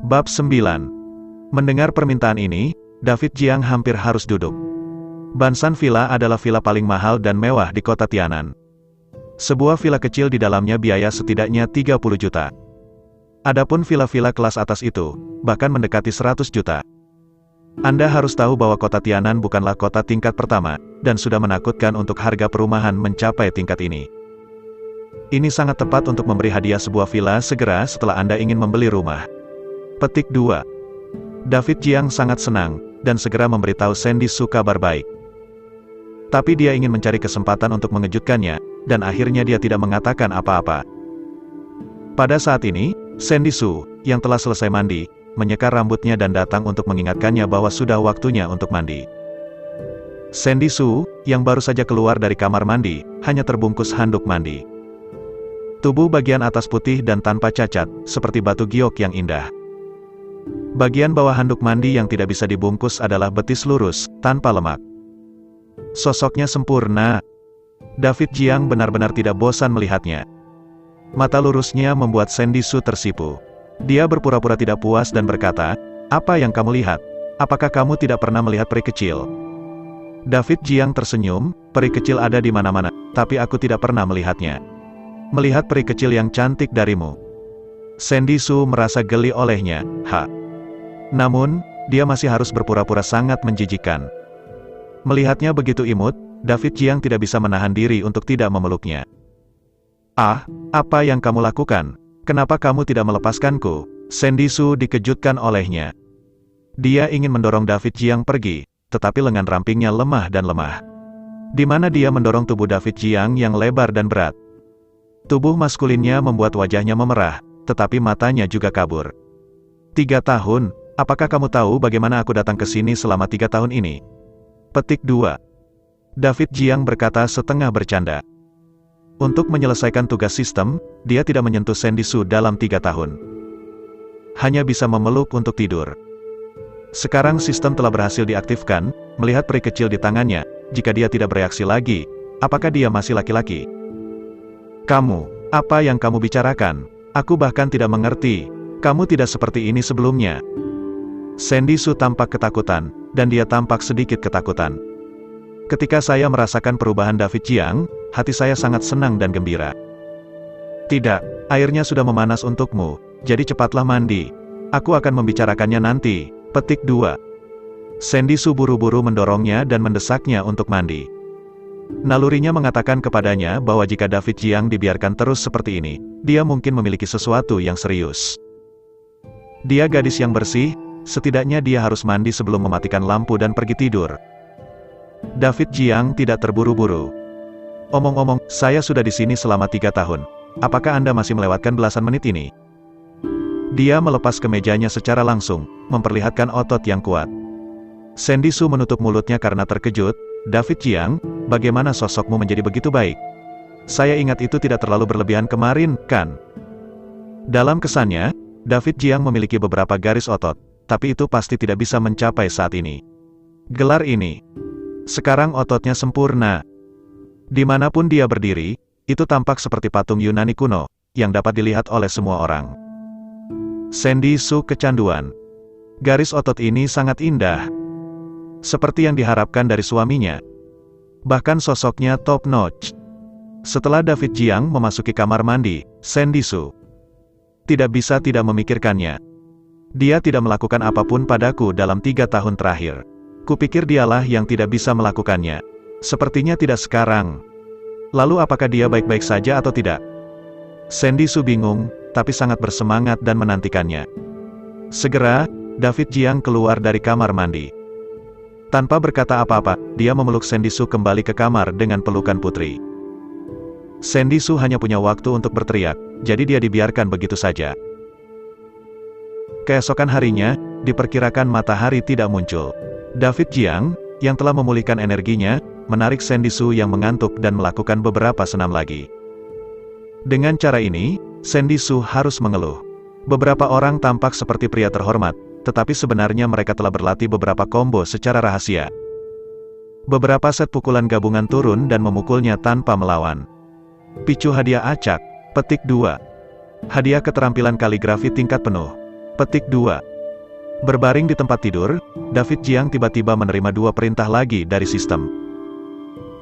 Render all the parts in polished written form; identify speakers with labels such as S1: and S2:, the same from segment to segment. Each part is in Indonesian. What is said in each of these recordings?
S1: Bab 9. Mendengar permintaan ini, David Jiang hampir harus duduk. Bansan Villa adalah villa paling mahal dan mewah di kota Tianan. Sebuah villa kecil di dalamnya biaya setidaknya 30 juta. Adapun villa-villa kelas atas itu, bahkan mendekati 100 juta. Anda harus tahu bahwa kota Tianan bukanlah kota tingkat pertama, dan sudah menakutkan untuk harga perumahan mencapai tingkat ini. Ini sangat tepat untuk memberi hadiah sebuah villa segera setelah Anda ingin membeli rumah. Petik 2. David Jiang sangat senang, dan segera memberitahu Sandy Su kabar baik. Tapi dia ingin mencari kesempatan untuk mengejutkannya, dan akhirnya dia tidak mengatakan apa-apa. Pada saat ini, Sandy Su, yang telah selesai mandi, menyekar rambutnya dan datang untuk mengingatkannya bahwa sudah waktunya untuk mandi. Sandy Su, yang baru saja keluar dari kamar mandi, hanya terbungkus handuk mandi. Tubuh bagian atas putih dan tanpa cacat, seperti batu giok yang indah. Bagian bawah handuk mandi yang tidak bisa dibungkus adalah betis lurus, tanpa lemak. Sosoknya sempurna. David Jiang benar-benar tidak bosan melihatnya. Mata lurusnya membuat Sandy Su tersipu. Dia berpura-pura tidak puas dan berkata, "Apa yang kamu lihat? Apakah kamu tidak pernah melihat peri kecil?" David Jiang tersenyum, "Peri kecil ada di mana-mana, tapi aku tidak pernah melihatnya. Melihat peri kecil yang cantik darimu." Sandy Su merasa geli olehnya, Namun, dia masih harus berpura-pura sangat menjijikan. Melihatnya begitu imut, David Jiang tidak bisa menahan diri untuk tidak memeluknya. "Ah, apa yang kamu lakukan? Kenapa kamu tidak melepaskanku?" Sandy Su dikejutkan olehnya. Dia ingin mendorong David Jiang pergi, tetapi lengan rampingnya lemah dan lemah. Di mana dia mendorong tubuh David Jiang yang lebar dan berat. Tubuh maskulinnya membuat wajahnya memerah, tetapi matanya juga kabur. 3 tahun, apakah kamu tahu bagaimana aku datang ke sini selama 3 tahun ini? Petik 2. David Jiang berkata setengah bercanda. Untuk menyelesaikan tugas sistem, dia tidak menyentuh Sandy Su dalam 3 tahun. Hanya bisa memeluk untuk tidur. Sekarang sistem telah berhasil diaktifkan, melihat peri kecil di tangannya, jika dia tidak bereaksi lagi, apakah dia masih laki-laki? "Kamu, apa yang kamu bicarakan? Aku bahkan tidak mengerti. Kamu tidak seperti ini sebelumnya." Sandy Su tampak ketakutan, dan dia tampak sedikit ketakutan. "Ketika saya merasakan perubahan David Jiang, hati saya sangat senang dan gembira." "Tidak, airnya sudah memanas untukmu, jadi cepatlah mandi. Aku akan membicarakannya nanti." Petik 2. Sandy Su buru-buru mendorongnya dan mendesaknya untuk mandi. Nalurinya mengatakan kepadanya bahwa jika David Jiang dibiarkan terus seperti ini, dia mungkin memiliki sesuatu yang serius. Dia gadis yang bersih, setidaknya dia harus mandi sebelum mematikan lampu dan pergi tidur. David Jiang tidak terburu-buru. "Omong-omong, saya sudah di sini selama 3 tahun. Apakah Anda masih melewatkan belasan menit ini?" Dia melepas kemejanya secara langsung, memperlihatkan otot yang kuat. Sandy Su menutup mulutnya karena terkejut. "David Jiang, bagaimana sosokmu menjadi begitu baik? Saya ingat itu tidak terlalu berlebihan kemarin, kan?" Dalam kesannya, David Jiang memiliki beberapa garis otot, tapi itu pasti tidak bisa mencapai saat ini. Gelar ini. Sekarang ototnya sempurna. Dimanapun dia berdiri, itu tampak seperti patung Yunani kuno, yang dapat dilihat oleh semua orang. Sandy Su kecanduan. Garis otot ini sangat indah. Seperti yang diharapkan dari suaminya. Bahkan sosoknya top notch. Setelah David Jiang memasuki kamar mandi, Sandy Su tidak bisa tidak memikirkannya. "Dia tidak melakukan apapun padaku dalam 3 tahun terakhir. Kupikir dialah yang tidak bisa melakukannya. Sepertinya tidak sekarang. Lalu apakah dia baik-baik saja atau tidak?" Sandy Su bingung, tapi sangat bersemangat dan menantikannya. Segera, David Jiang keluar dari kamar mandi. Tanpa berkata apa-apa, dia memeluk Sandy Su kembali ke kamar dengan pelukan putri. Sandy Su hanya punya waktu untuk berteriak, jadi dia dibiarkan begitu saja. Keesokan harinya, diperkirakan matahari tidak muncul. David Jiang, yang telah memulihkan energinya, menarik Sandy Su yang mengantuk dan melakukan beberapa senam lagi. Dengan cara ini, Sandy Su harus mengeluh. Beberapa orang tampak seperti pria terhormat, tetapi sebenarnya mereka telah berlatih beberapa combo secara rahasia. Beberapa set pukulan gabungan turun dan memukulnya tanpa melawan. Picu hadiah acak. Petik 2. Hadiah keterampilan kaligrafi tingkat penuh. Petik 2. Berbaring di tempat tidur, David Jiang tiba-tiba menerima 2 perintah lagi dari sistem.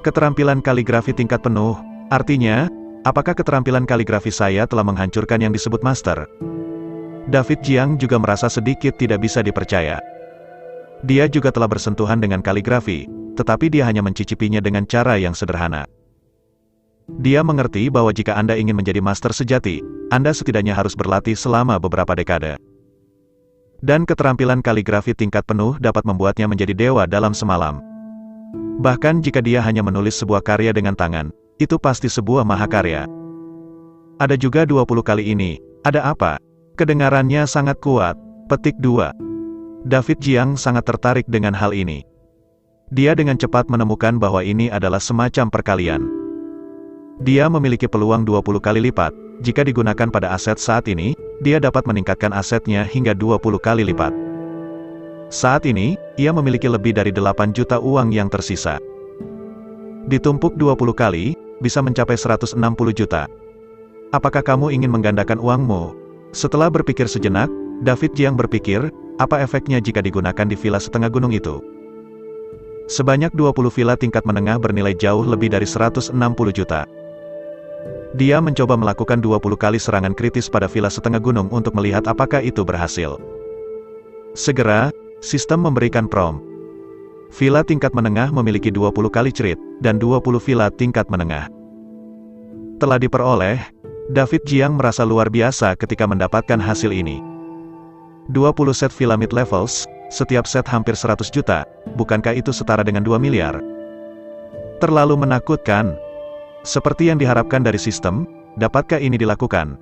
S1: Keterampilan kaligrafi tingkat penuh, artinya, apakah keterampilan kaligrafi saya telah menghancurkan yang disebut master? David Jiang juga merasa sedikit tidak bisa dipercaya. Dia juga telah bersentuhan dengan kaligrafi, tetapi dia hanya mencicipinya dengan cara yang sederhana. Dia mengerti bahwa jika Anda ingin menjadi master sejati, Anda setidaknya harus berlatih selama beberapa dekade. Dan keterampilan kaligrafi tingkat penuh dapat membuatnya menjadi dewa dalam semalam. Bahkan jika dia hanya menulis sebuah karya dengan tangan, itu pasti sebuah mahakarya. Ada juga 20 kali ini, ada apa? Kedengarannya sangat kuat. Petik 2. David Jiang sangat tertarik dengan hal ini. Dia dengan cepat menemukan bahwa ini adalah semacam perkalian. Dia memiliki peluang 20 kali lipat. Jika digunakan pada aset saat ini, dia dapat meningkatkan asetnya hingga 20 kali lipat. Saat ini, ia memiliki lebih dari 8 juta uang yang tersisa. Ditumpuk 20 kali, bisa mencapai 160 juta. Apakah kamu ingin menggandakan uangmu? Setelah berpikir sejenak, David Jiang berpikir, apa efeknya jika digunakan di villa setengah gunung itu? Sebanyak 20 villa tingkat menengah bernilai jauh lebih dari 160 juta. Dia mencoba melakukan 20 kali serangan kritis pada villa setengah gunung untuk melihat apakah itu berhasil. Segera, sistem memberikan prompt. Villa tingkat menengah memiliki 20 kali cerit, dan 20 villa tingkat menengah telah diperoleh. David Jiang merasa luar biasa ketika mendapatkan hasil ini. 20 set villa mid levels, setiap set hampir 100 juta, bukankah itu setara dengan 2 miliar? Terlalu menakutkan. Seperti yang diharapkan dari sistem, dapatkah ini dilakukan?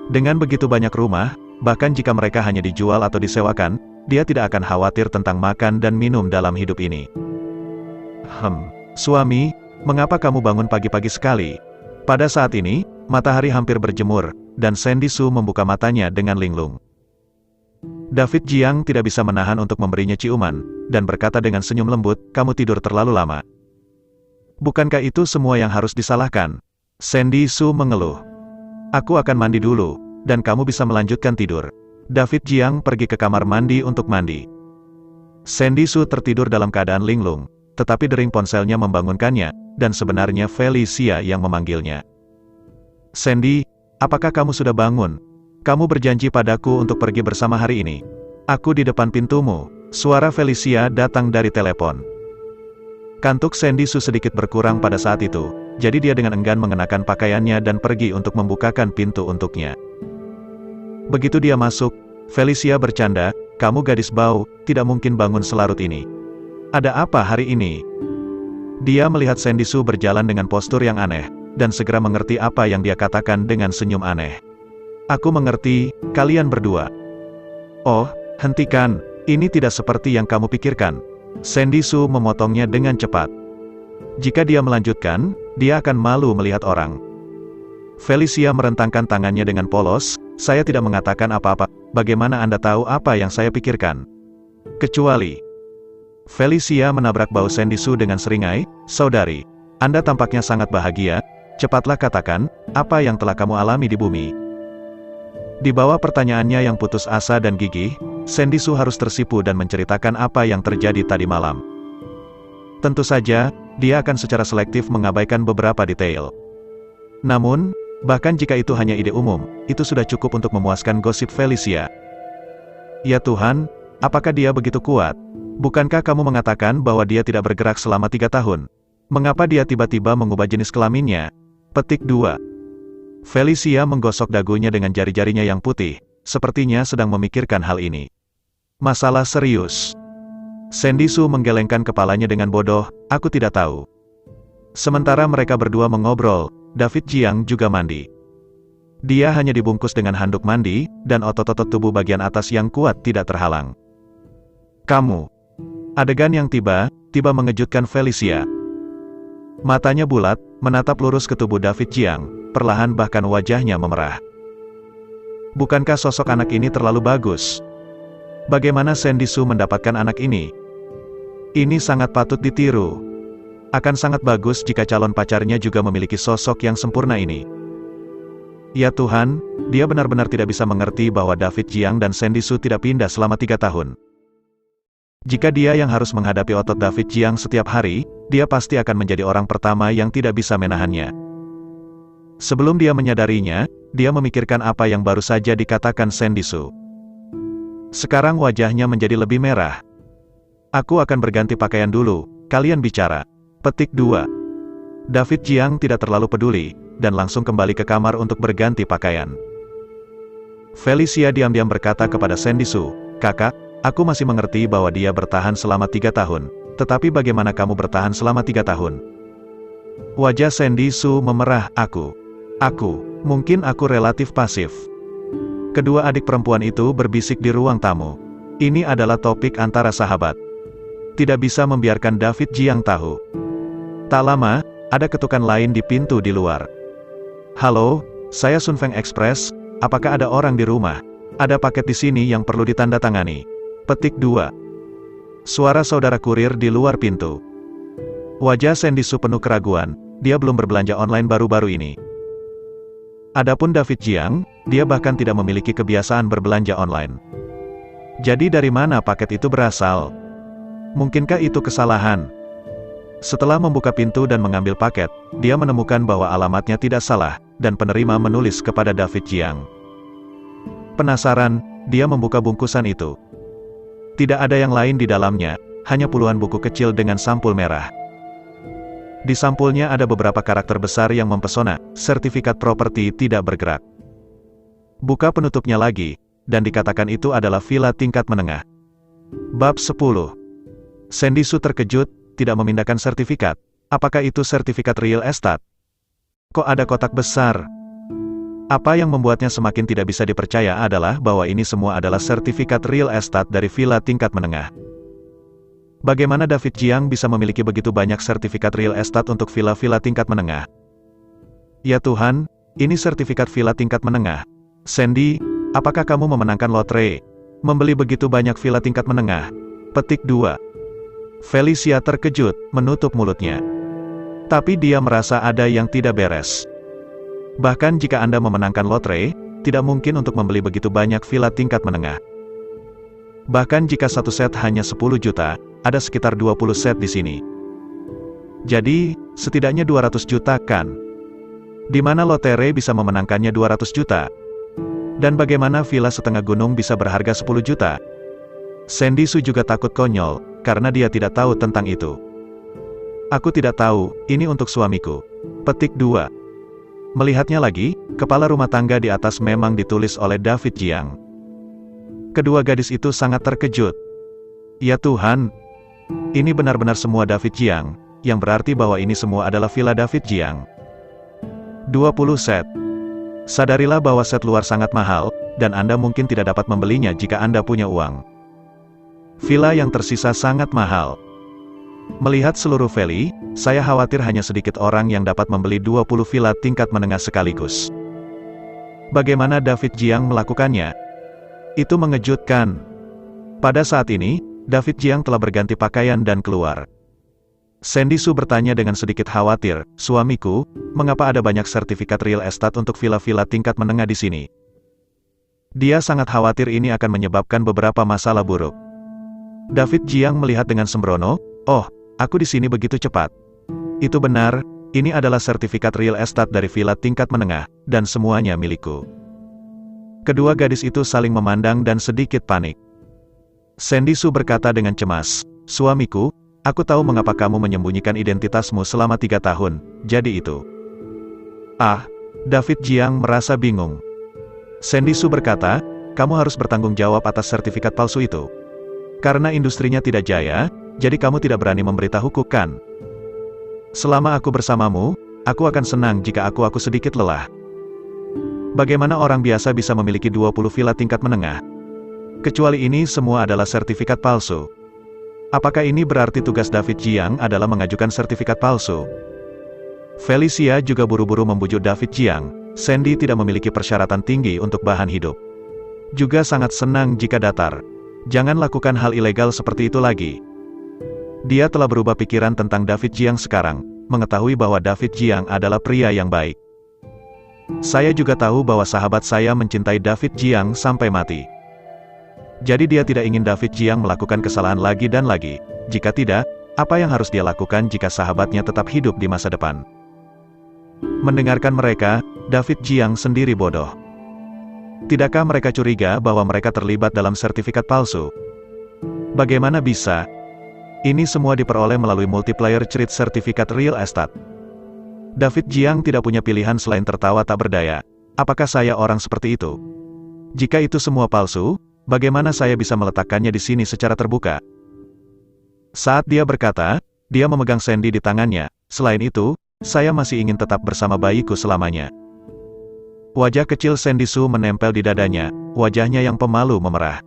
S1: Dengan begitu banyak rumah, bahkan jika mereka hanya dijual atau disewakan, dia tidak akan khawatir tentang makan dan minum dalam hidup ini. Suami, mengapa kamu bangun pagi-pagi sekali? Pada saat ini, matahari hampir berjemur, dan Sandy Su membuka matanya dengan linglung. David Jiang tidak bisa menahan untuk memberinya ciuman, dan berkata dengan senyum lembut, kamu tidur terlalu lama. Bukankah itu semua yang harus disalahkan? Sandy Su mengeluh. Aku akan mandi dulu, dan kamu bisa melanjutkan tidur. David Jiang pergi ke kamar mandi untuk mandi. Sandy Su tertidur dalam keadaan linglung, tetapi dering ponselnya membangunkannya, dan sebenarnya Felicia yang memanggilnya. Sandy, apakah kamu sudah bangun? Kamu berjanji padaku untuk pergi bersama hari ini. Aku di depan pintumu. Suara Felicia datang dari telepon. Kantuk Sandy Su sedikit berkurang pada saat itu, jadi dia dengan enggan mengenakan pakaiannya dan pergi untuk membukakan pintu untuknya. Begitu dia masuk, Felicia bercanda, kamu gadis bau, tidak mungkin bangun selarut ini. Ada apa hari ini? Dia melihat Sandy Su berjalan dengan postur yang aneh, dan segera mengerti apa yang dia katakan dengan senyum aneh. Aku mengerti, kalian berdua. Oh, hentikan, ini tidak seperti yang kamu pikirkan. Sandy Su memotongnya dengan cepat. Jika dia melanjutkan, dia akan malu melihat orang. Felicia merentangkan tangannya dengan polos, saya tidak mengatakan apa-apa, bagaimana Anda tahu apa yang saya pikirkan? Kecuali. Felicia menabrak bahu Sandy Su dengan seringai, saudari, Anda tampaknya sangat bahagia, cepatlah katakan, apa yang telah kamu alami di bumi? Di bawah pertanyaannya yang putus asa dan gigih, Sandy Su harus tersipu dan menceritakan apa yang terjadi tadi malam. Tentu saja, dia akan secara selektif mengabaikan beberapa detail. Namun, bahkan jika itu hanya ide umum, itu sudah cukup untuk memuaskan gosip Felicia. Ya Tuhan, apakah dia begitu kuat? Bukankah kamu mengatakan bahwa dia tidak bergerak selama 3 tahun? Mengapa dia tiba-tiba mengubah jenis kelaminnya? Petik 2. Felicia menggosok dagunya dengan jari-jarinya yang putih, sepertinya sedang memikirkan hal ini. Masalah serius. Sandy Su menggelengkan kepalanya dengan bodoh, aku tidak tahu. Sementara mereka berdua mengobrol, David Jiang juga mandi. Dia hanya dibungkus dengan handuk mandi, dan otot-otot tubuh bagian atas yang kuat tidak terhalang. Kamu. Adegan yang tiba-tiba mengejutkan Felicia. Matanya bulat, menatap lurus ke tubuh David Jiang, perlahan bahkan wajahnya memerah. Bukankah sosok anak ini terlalu bagus? Bagaimana Sandy Su mendapatkan anak ini? Ini sangat patut ditiru. Akan sangat bagus jika calon pacarnya juga memiliki sosok yang sempurna ini. Ya Tuhan, dia benar-benar tidak bisa mengerti bahwa David Jiang dan Sandy Su tidak pindah selama 3 tahun. Jika dia yang harus menghadapi otot David Jiang setiap hari, dia pasti akan menjadi orang pertama yang tidak bisa menahannya. Sebelum dia menyadarinya, dia memikirkan apa yang baru saja dikatakan Sandy Su. Sekarang wajahnya menjadi lebih merah. Aku akan berganti pakaian dulu, kalian bicara. Petik 2. David Jiang tidak terlalu peduli, dan langsung kembali ke kamar untuk berganti pakaian. Felicia diam-diam berkata kepada Sandy Su, "Kakak, aku masih mengerti bahwa dia bertahan selama 3 tahun, tetapi bagaimana kamu bertahan selama 3 tahun? Wajah Sandy Su memerah. Mungkin aku relatif pasif. Kedua adik perempuan itu berbisik di ruang tamu. Ini adalah topik antara sahabat. Tidak bisa membiarkan David Jiang tahu. Tak lama, ada ketukan lain di pintu di luar. Halo, saya Sun Feng Express, apakah ada orang di rumah? Ada paket di sini yang perlu ditandatangani. Petik 2. Suara saudara kurir di luar pintu. Wajah Sandy Su penuh keraguan, dia belum berbelanja online baru-baru ini. Adapun David Jiang, dia bahkan tidak memiliki kebiasaan berbelanja online. Jadi dari mana paket itu berasal? Mungkinkah itu kesalahan? Setelah membuka pintu dan mengambil paket, dia menemukan bahwa alamatnya tidak salah, dan penerima menulis kepada David Jiang. Penasaran, dia membuka bungkusan itu. Tidak ada yang lain di dalamnya, hanya puluhan buku kecil dengan sampul merah. Di sampulnya ada beberapa karakter besar yang mempesona, sertifikat properti tidak bergerak. Buka penutupnya lagi, dan dikatakan itu adalah villa tingkat menengah. Bab 10. Sandy Su terkejut, tidak memindahkan sertifikat. Apakah itu sertifikat real estate? Kok ada kotak besar? Apa yang membuatnya semakin tidak bisa dipercaya adalah bahwa ini semua adalah sertifikat real estate dari villa tingkat menengah. Bagaimana David Jiang bisa memiliki begitu banyak sertifikat real estate untuk villa-villa tingkat menengah? Ya Tuhan, ini sertifikat villa tingkat menengah. Sandy, apakah kamu memenangkan lotre? Membeli begitu banyak villa tingkat menengah? Petik 2. Felicia terkejut, menutup mulutnya. Tapi dia merasa ada yang tidak beres. Bahkan jika Anda memenangkan lotre, tidak mungkin untuk membeli begitu banyak villa tingkat menengah. Bahkan jika satu set hanya 10 juta, ada sekitar 20 set di sini. Jadi, setidaknya 200 juta kan? Di mana lotre bisa memenangkannya 200 juta? Dan bagaimana villa setengah gunung bisa berharga 10 juta? Sandy Su juga takut konyol, karena dia tidak tahu tentang itu. Aku tidak tahu, ini untuk suamiku. Petik 2. Melihatnya lagi, kepala rumah tangga di atas memang ditulis oleh David Jiang. Kedua gadis itu sangat terkejut. Ya Tuhan, ini benar-benar semua David Jiang, yang berarti bahwa ini semua adalah villa David Jiang. 20 set. Sadarilah bahwa set luar sangat mahal, dan Anda mungkin tidak dapat membelinya jika Anda punya uang. Villa yang tersisa sangat mahal. Melihat seluruh valley, saya khawatir hanya sedikit orang yang dapat membeli 20 villa tingkat menengah sekaligus. Bagaimana David Jiang melakukannya? Itu mengejutkan. Pada saat ini, David Jiang telah berganti pakaian dan keluar. Sandy Su bertanya dengan sedikit khawatir, "Suamiku, mengapa ada banyak sertifikat real estate untuk villa-villa tingkat menengah di sini?" Dia sangat khawatir ini akan menyebabkan beberapa masalah buruk. David Jiang melihat dengan sembrono, "Oh, aku di sini begitu cepat." Itu benar, ini adalah sertifikat real estate dari villa tingkat menengah, dan semuanya milikku. Kedua gadis itu saling memandang dan sedikit panik. Sandy Su berkata dengan cemas, "Suamiku, aku tahu mengapa kamu menyembunyikan identitasmu selama 3 tahun, jadi itu." Ah, David Jiang merasa bingung. Sandy Su berkata, "Kamu harus bertanggung jawab atas sertifikat palsu itu. Karena industrinya tidak jaya, jadi kamu tidak berani memberitahuku kan? Selama aku bersamamu, aku akan senang jika aku sedikit lelah. Bagaimana orang biasa bisa memiliki 20 villa tingkat menengah? Kecuali ini semua adalah sertifikat palsu. Apakah ini berarti tugas David Jiang adalah mengajukan sertifikat palsu?" Felicia juga buru-buru membujuk David Jiang. Sandy tidak memiliki persyaratan tinggi untuk bahan hidup. Juga sangat senang jika datar. Jangan lakukan hal ilegal seperti itu lagi. Dia telah berubah pikiran tentang David Jiang sekarang, mengetahui bahwa David Jiang adalah pria yang baik. Saya juga tahu bahwa sahabat saya mencintai David Jiang sampai mati. Jadi dia tidak ingin David Jiang melakukan kesalahan lagi dan lagi. Jika tidak, apa yang harus dia lakukan jika sahabatnya tetap hidup di masa depan? Mendengarkan mereka, David Jiang sendiri bodoh. Tidakkah mereka curiga bahwa mereka terlibat dalam sertifikat palsu? Bagaimana bisa? Ini semua diperoleh melalui multiplayer cerit sertifikat real estate. David Jiang tidak punya pilihan selain tertawa tak berdaya. Apakah saya orang seperti itu? Jika itu semua palsu, bagaimana saya bisa meletakkannya di sini secara terbuka? Saat dia berkata, dia memegang Sandy di tangannya. Selain itu, saya masih ingin tetap bersama bayiku selamanya. Wajah kecil Sandy Su menempel di dadanya, wajahnya yang pemalu memerah.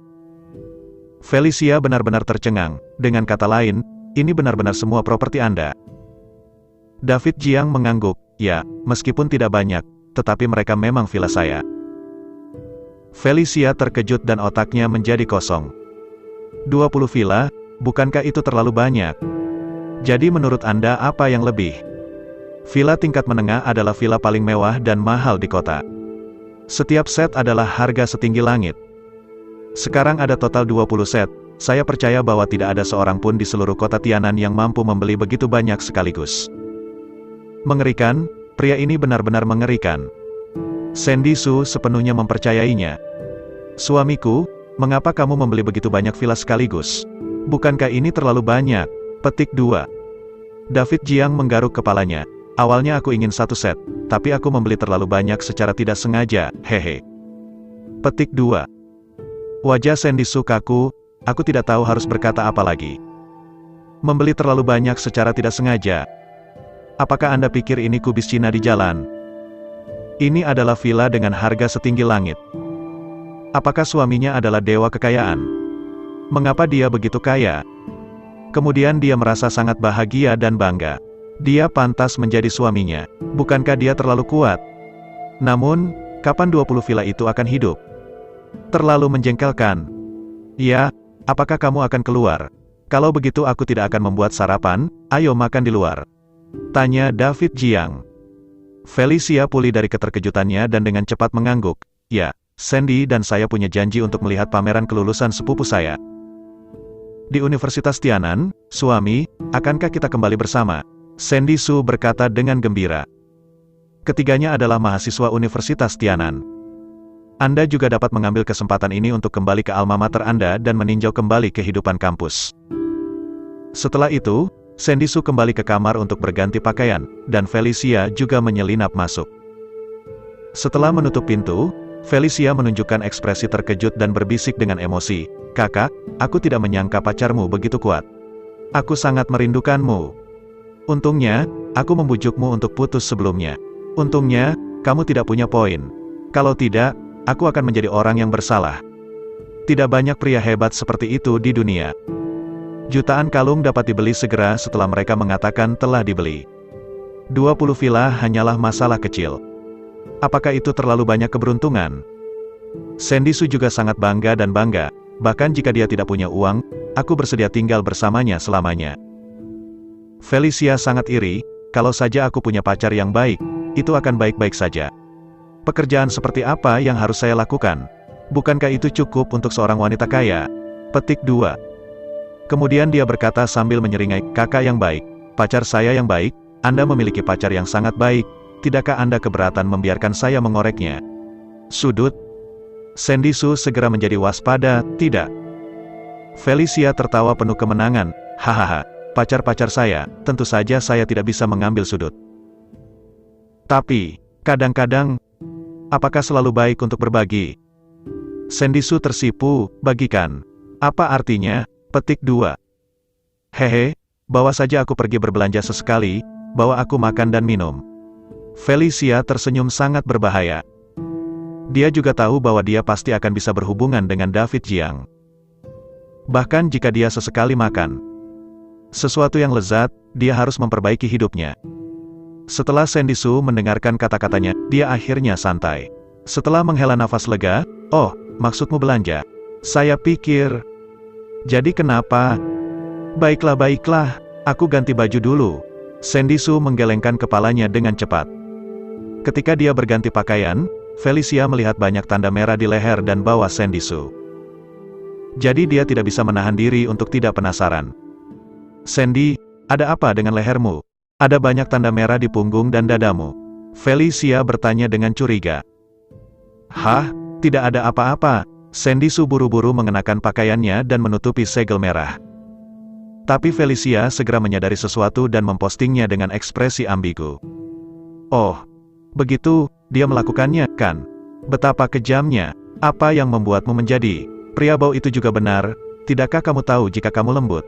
S1: Felicia benar-benar tercengang. Dengan kata lain, ini benar-benar semua properti Anda. David Jiang mengangguk, ya, meskipun tidak banyak, tetapi mereka memang villa saya. Felicia terkejut dan otaknya menjadi kosong. 20 villa, bukankah itu terlalu banyak? Jadi menurut Anda apa yang lebih? Villa tingkat menengah adalah villa paling mewah dan mahal di kota. Setiap set adalah harga setinggi langit. Sekarang ada total 20 set, saya percaya bahwa tidak ada seorang pun di seluruh kota Tianan yang mampu membeli begitu banyak sekaligus. Mengerikan, pria ini benar-benar mengerikan. Sandy Su sepenuhnya mempercayainya. Suamiku, mengapa kamu membeli begitu banyak villa sekaligus? Bukankah ini terlalu banyak? Petik 2. David Jiang menggaruk kepalanya. Awalnya aku ingin satu set, tapi aku membeli terlalu banyak secara tidak sengaja, hehe. Petik 2. Wajah Sandy Su kaku, aku tidak tahu harus berkata apa lagi. Membeli terlalu banyak secara tidak sengaja. Apakah Anda pikir ini kubis Cina di jalan? Ini adalah villa dengan harga setinggi langit. Apakah suaminya adalah dewa kekayaan? Mengapa dia begitu kaya? Kemudian dia merasa sangat bahagia dan bangga. Dia pantas menjadi suaminya. Bukankah dia terlalu kuat? Namun, kapan 20 villa itu akan hidup? Terlalu menjengkelkan. Ya, apakah kamu akan keluar? Kalau begitu aku tidak akan membuat sarapan, ayo makan di luar. Tanya David Jiang. Felicia pulih dari keterkejutannya dan dengan cepat mengangguk. Ya, Sandy dan saya punya janji untuk melihat pameran kelulusan sepupu saya. Di Universitas Tianan, suami, akankah kita kembali bersama? Sandy Su berkata dengan gembira. Ketiganya adalah mahasiswa Universitas Tianan. Anda juga dapat mengambil kesempatan ini untuk kembali ke alma mater Anda dan meninjau kembali kehidupan kampus. Setelah itu, Sandy Su kembali ke kamar untuk berganti pakaian, dan Felicia juga menyelinap masuk. Setelah menutup pintu, Felicia menunjukkan ekspresi terkejut dan berbisik dengan emosi. Kakak, aku tidak menyangka pacarmu begitu kuat. Aku sangat merindukanmu. Untungnya, aku membujukmu untuk putus sebelumnya. Untungnya, kamu tidak punya poin. Kalau tidak, aku akan menjadi orang yang bersalah. Tidak banyak pria hebat seperti itu di dunia. Jutaan kalung dapat dibeli segera setelah mereka mengatakan telah dibeli. 20 villa hanyalah masalah kecil. Apakah itu terlalu banyak keberuntungan? Sandy Su juga sangat bangga dan bangga. Bahkan jika dia tidak punya uang, aku bersedia tinggal bersamanya selamanya. Felicia sangat iri, kalau saja aku punya pacar yang baik, itu akan baik-baik saja. Pekerjaan seperti apa yang harus saya lakukan? Bukankah itu cukup untuk seorang wanita kaya? Petik 2. Kemudian dia berkata sambil menyeringai, kakak yang baik, pacar saya yang baik, Anda memiliki pacar yang sangat baik, tidakkah Anda keberatan membiarkan saya mengoreknya? Sudut. Sandy Su segera menjadi waspada, tidak. Felicia tertawa penuh kemenangan, hahaha, pacar-pacar saya, tentu saja saya tidak bisa mengambil sudut. Tapi, kadang-kadang, apakah selalu baik untuk berbagi? Sandy Su tersipu, bagikan. Apa artinya? Petik 2. Hehe, bawa saja aku pergi berbelanja sesekali, bawa aku makan dan minum. Felicia tersenyum sangat berbahaya. Dia juga tahu bahwa dia pasti akan bisa berhubungan dengan David Jiang. Bahkan jika dia sesekali makan sesuatu yang lezat, dia harus memperbaiki hidupnya. Setelah Sandy Su mendengarkan kata-katanya, dia akhirnya santai. Setelah menghela nafas lega, oh, maksudmu belanja? Saya pikir... Jadi kenapa? Baiklah, aku ganti baju dulu. Sandy Su menggelengkan kepalanya dengan cepat. Ketika dia berganti pakaian, Felicia melihat banyak tanda merah di leher dan bawah Sandy Sue. Jadi dia tidak bisa menahan diri untuk tidak penasaran. "Sandy, ada apa dengan lehermu? Ada banyak tanda merah di punggung dan dadamu." Felicia bertanya dengan curiga. "Hah, tidak ada apa-apa." Sandy Sue buru-buru mengenakan pakaiannya dan menutupi segel merah. Tapi Felicia segera menyadari sesuatu dan mempostingnya dengan ekspresi ambigu. "Oh, begitu, dia melakukannya, kan? Betapa kejamnya. Apa yang membuatmu menjadi pria bau itu juga benar? Tidakkah kamu tahu jika kamu lembut?"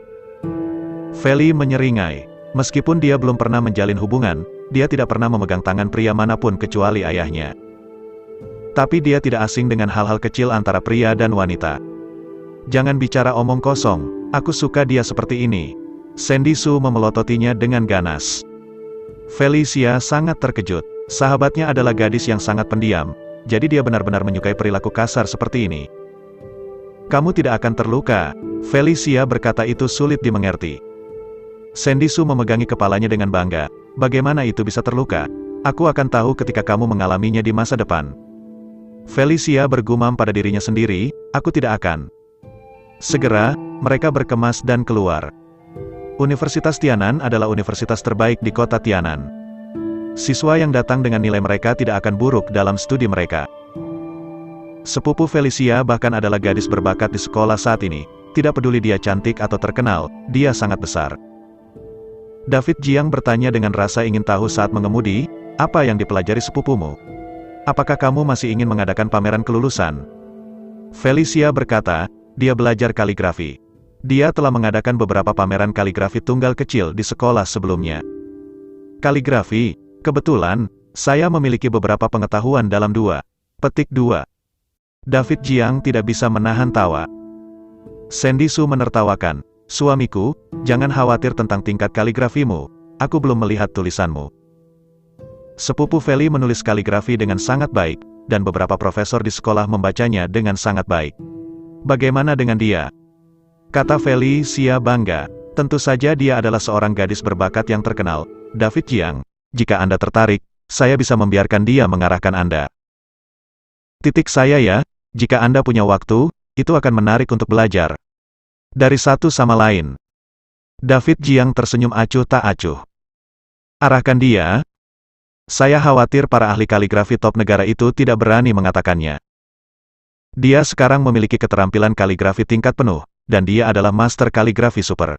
S1: Feli menyeringai. Meskipun dia belum pernah menjalin hubungan, dia tidak pernah memegang tangan pria manapun kecuali ayahnya. Tapi dia tidak asing dengan hal-hal kecil antara pria dan wanita. "Jangan bicara omong kosong, aku suka dia seperti ini." Sandy Sue memelototinya dengan ganas. Felicia sangat terkejut. Sahabatnya adalah gadis yang sangat pendiam, jadi dia benar-benar menyukai perilaku kasar seperti ini. "Kamu tidak akan terluka." Felicia berkata itu sulit dimengerti. Sandy Sue memegangi kepalanya dengan bangga. "Bagaimana itu bisa terluka? Aku akan tahu ketika kamu mengalaminya di masa depan." Felicia bergumam pada dirinya sendiri, "Aku tidak akan." Segera, mereka berkemas dan keluar. Universitas Tianan adalah universitas terbaik di kota Tianan. Siswa yang datang dengan nilai mereka tidak akan buruk dalam studi mereka. Sepupu Felicia bahkan adalah gadis berbakat di sekolah saat ini. Tidak peduli dia cantik atau terkenal, dia sangat besar. David Jiang bertanya dengan rasa ingin tahu saat mengemudi, "Apa yang dipelajari sepupumu? Apakah kamu masih ingin mengadakan pameran kelulusan?" Felicia berkata, dia belajar kaligrafi. Dia telah mengadakan beberapa pameran kaligrafi tunggal kecil di sekolah sebelumnya. "Kaligrafi? Kebetulan, saya memiliki beberapa pengetahuan dalam 2. David Jiang tidak bisa menahan tawa. Sandy Sue menertawakan, "Suamiku, jangan khawatir tentang tingkat kaligrafimu, aku belum melihat tulisanmu." Sepupu Feli menulis kaligrafi dengan sangat baik, dan beberapa profesor di sekolah membacanya dengan sangat baik. "Bagaimana dengan dia?" kata Felicia bangga. "Tentu saja dia adalah seorang gadis berbakat yang terkenal, David Jiang. Jika Anda tertarik, saya bisa membiarkan dia mengarahkan Anda." Saya ya, jika Anda punya waktu, itu akan menarik untuk belajar. Dari satu sama lain. David Jiang tersenyum acuh tak acuh. "Arahkan dia?" Saya khawatir para ahli kaligrafi top negara itu tidak berani mengatakannya. Dia sekarang memiliki keterampilan kaligrafi tingkat penuh, dan dia adalah master kaligrafi super.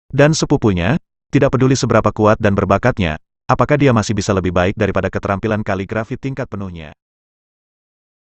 S1: Dan sepupunya, tidak peduli seberapa kuat dan berbakatnya, apakah dia masih bisa lebih baik daripada keterampilan kaligrafi tingkat penuhnya.